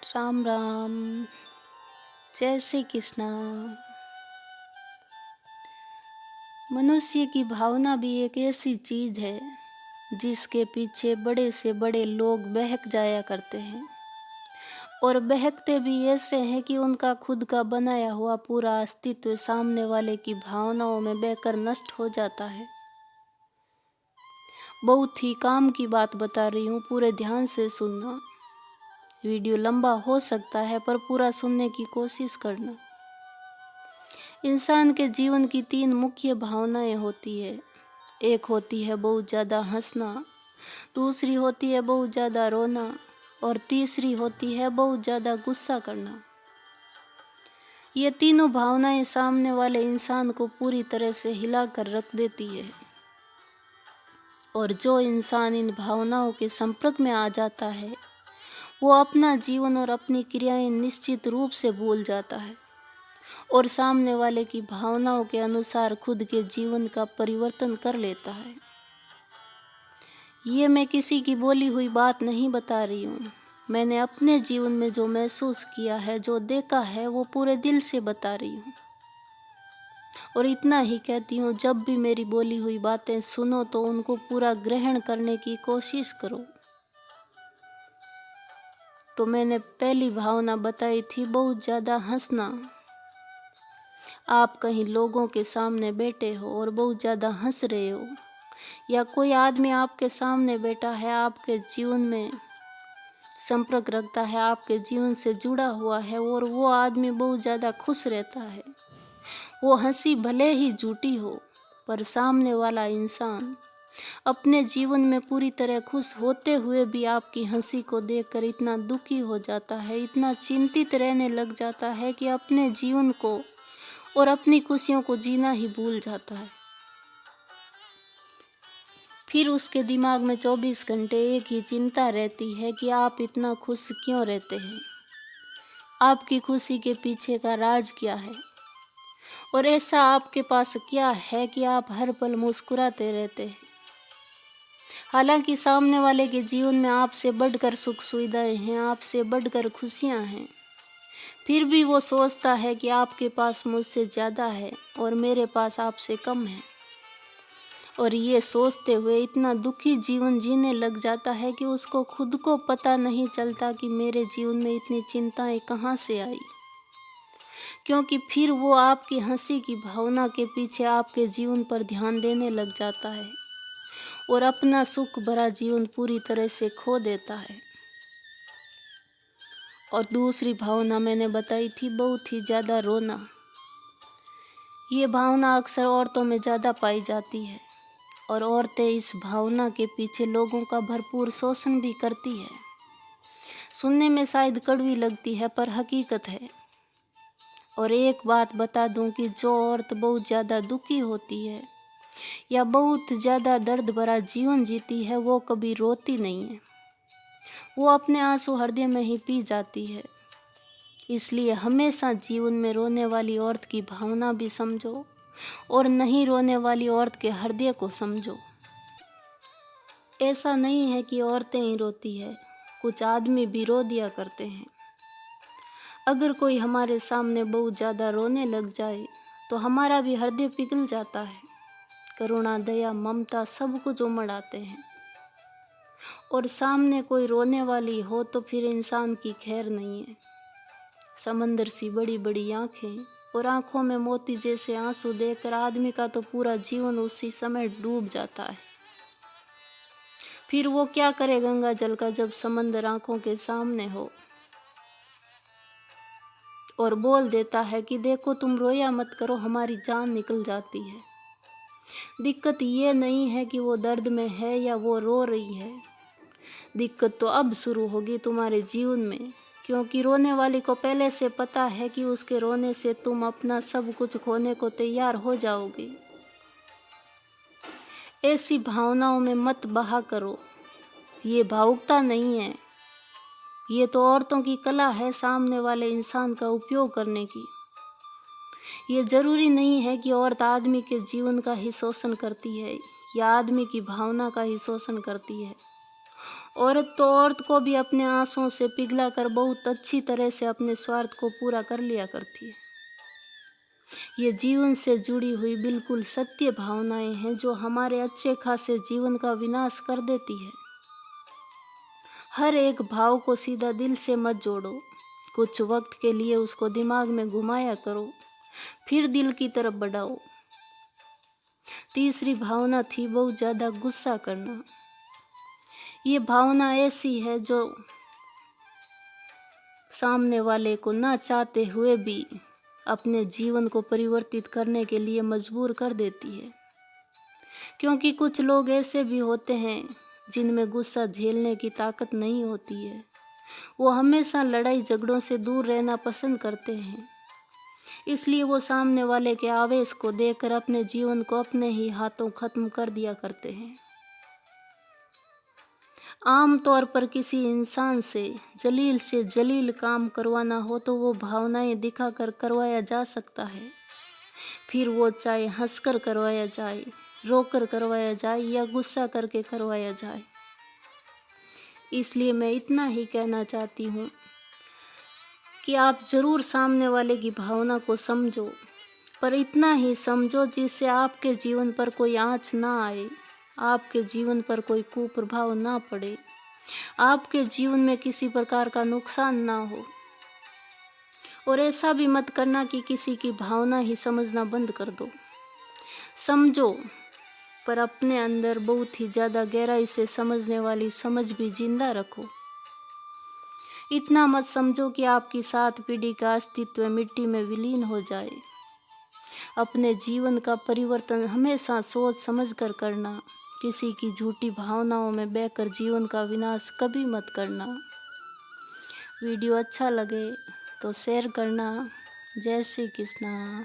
राम राम। जय श्री कृष्णा। मनुष्य की भावना भी एक ऐसी चीज है जिसके पीछे बड़े से बड़े लोग बहक जाया करते हैं, और बहकते भी ऐसे हैं कि उनका खुद का बनाया हुआ पूरा अस्तित्व सामने वाले की भावनाओं में बहकर नष्ट हो जाता है। बहुत ही काम की बात बता रही हूँ, पूरे ध्यान से सुनना। वीडियो लंबा हो सकता है पर पूरा सुनने की कोशिश करना। इंसान के जीवन की 3 मुख्य भावनाएं होती है। एक होती है बहुत ज़्यादा हंसना, दूसरी होती है बहुत ज़्यादा रोना, और तीसरी होती है बहुत ज़्यादा गुस्सा करना। ये तीनों भावनाएं सामने वाले इंसान को पूरी तरह से हिलाकर रख देती है, और जो इंसान इन भावनाओं के संपर्क में आ जाता है वो अपना जीवन और अपनी क्रियाएं निश्चित रूप से भूल जाता है और सामने वाले की भावनाओं के अनुसार खुद के जीवन का परिवर्तन कर लेता है। ये मैं किसी की बोली हुई बात नहीं बता रही हूँ। मैंने अपने जीवन में जो महसूस किया है, जो देखा है, वो पूरे दिल से बता रही हूँ। और इतना ही कहती हूँ, जब भी मेरी बोली हुई बातें सुनो तो उनको पूरा ग्रहण करने की कोशिश करो। तो मैंने पहली भावना बताई थी बहुत ज़्यादा हंसना। आप कहीं लोगों के सामने बैठे हो और बहुत ज़्यादा हंस रहे हो, या कोई आदमी आपके सामने बैठा है, आपके जीवन में संपर्क रखता है, आपके जीवन से जुड़ा हुआ है, और वो आदमी बहुत ज़्यादा खुश रहता है। वो हंसी भले ही झूठी हो, पर सामने वाला इंसान अपने जीवन में पूरी तरह खुश होते हुए भी आपकी हंसी को देखकर इतना दुखी हो जाता है, इतना चिंतित रहने लग जाता है कि अपने जीवन को और अपनी खुशियों को जीना ही भूल जाता है। फिर उसके दिमाग में 24 घंटे एक ही चिंता रहती है कि आप इतना खुश क्यों रहते हैं, आपकी खुशी के पीछे का राज क्या है, और ऐसा आपके पास क्या है कि आप हर पल मुस्कुराते रहते हैं। हालांकि सामने वाले के जीवन में आपसे बढ़कर सुख सुविधाएं हैं, आपसे बढ़कर खुशियां हैं, फिर भी वो सोचता है कि आपके पास मुझसे ज़्यादा है और मेरे पास आपसे कम है। और ये सोचते हुए इतना दुखी जीवन जीने लग जाता है कि उसको खुद को पता नहीं चलता कि मेरे जीवन में इतनी चिंताएं कहाँ से आई, क्योंकि फिर वो आपकी हंसी की भावना के पीछे आपके जीवन पर ध्यान देने लग जाता है और अपना सुख भरा जीवन पूरी तरह से खो देता है। और दूसरी भावना मैंने बताई थी बहुत ही ज़्यादा रोना। ये भावना अक्सर औरतों में ज़्यादा पाई जाती है, और औरतें इस भावना के पीछे लोगों का भरपूर शोषण भी करती है। सुनने में शायद कड़वी लगती है पर हकीकत है। और एक बात बता दूं कि जो औरत बहुत ज़्यादा दुखी होती है या बहुत ज़्यादा दर्द भरा जीवन जीती है, वो कभी रोती नहीं है, वो अपने आंसू हृदय में ही पी जाती है। इसलिए हमेशा जीवन में रोने वाली औरत की भावना भी समझो और नहीं रोने वाली औरत के हृदय को समझो। ऐसा नहीं है कि औरतें ही रोती है, कुछ आदमी भी रो दिया करते हैं। अगर कोई हमारे सामने बहुत ज़्यादा रोने लग जाए तो हमारा भी हृदय पिघल जाता है। करुणा, दया, ममता सब कुछ उमड़ आते हैं। और सामने कोई रोने वाली हो तो फिर इंसान की खैर नहीं है। समंदर सी बड़ी बड़ी आंखें और आंखों में मोती जैसे आंसू देखकर आदमी का तो पूरा जीवन उसी समय डूब जाता है। फिर वो क्या करे गंगा जल का जब समंदर आंखों के सामने हो और बोल देता है कि देखो तुम रोया मत करो, हमारी जान निकल जाती है। दिक्कत ये नहीं है कि वो दर्द में है या वो रो रही है, दिक्कत तो अब शुरू होगी तुम्हारे जीवन में, क्योंकि रोने वाले को पहले से पता है कि उसके रोने से तुम अपना सब कुछ खोने को तैयार हो जाओगे। ऐसी भावनाओं में मत बहा करो, ये भावुकता नहीं है, ये तो औरतों की कला है सामने वाले इंसान का उपयोग करने की। ये जरूरी नहीं है कि औरत आदमी के जीवन का ही शोषण करती है या आदमी की भावना का ही शोषण करती है। औरत तो औरत को भी अपने आंसुओं से पिघला कर बहुत अच्छी तरह से अपने स्वार्थ को पूरा कर लिया करती है। ये जीवन से जुड़ी हुई बिल्कुल सत्य भावनाएं हैं जो हमारे अच्छे खासे जीवन का विनाश कर देती है। हर एक भाव को सीधा दिल से मत जोड़ो, कुछ वक्त के लिए उसको दिमाग में घुमाया करो, फिर दिल की तरफ बढ़ाओ। तीसरी भावना थी बहुत ज़्यादा गुस्सा करना। ये भावना ऐसी है जो सामने वाले को ना चाहते हुए भी अपने जीवन को परिवर्तित करने के लिए मजबूर कर देती है। क्योंकि कुछ लोग ऐसे भी होते हैं जिनमें गुस्सा झेलने की ताकत नहीं होती है। वो हमेशा लड़ाई झगड़ों से दूर रहना पसंद करते हैं। इसलिए वो सामने वाले के आवेश को देखकर अपने जीवन को अपने ही हाथों खत्म कर दिया करते हैं। आम तौर पर किसी इंसान से जलील काम करवाना हो तो वो भावनाएं दिखाकर करवाया जा सकता है। फिर वो चाहे हंसकर करवाया जाए, रोकर करवाया जाए या गुस्सा करके करवाया जाए। इसलिए मैं इतना ही कहना चाहती हूँ कि आप ज़रूर सामने वाले की भावना को समझो, पर इतना ही समझो जिससे आपके जीवन पर कोई आँच ना आए, आपके जीवन पर कोई कुप्रभाव ना पड़े, आपके जीवन में किसी प्रकार का नुकसान ना हो। और ऐसा भी मत करना कि किसी की भावना ही समझना बंद कर दो। समझो, पर अपने अंदर बहुत ही ज़्यादा गहराई से समझने वाली समझ भी जिंदा रखो। इतना मत समझो कि आपकी 7 पीढ़ी का अस्तित्व मिट्टी में विलीन हो जाए। अपने जीवन का परिवर्तन हमेशा सोच समझ कर करना। किसी की झूठी भावनाओं में बहकर जीवन का विनाश कभी मत करना। वीडियो अच्छा लगे तो शेयर करना। जय श्री कृष्णा।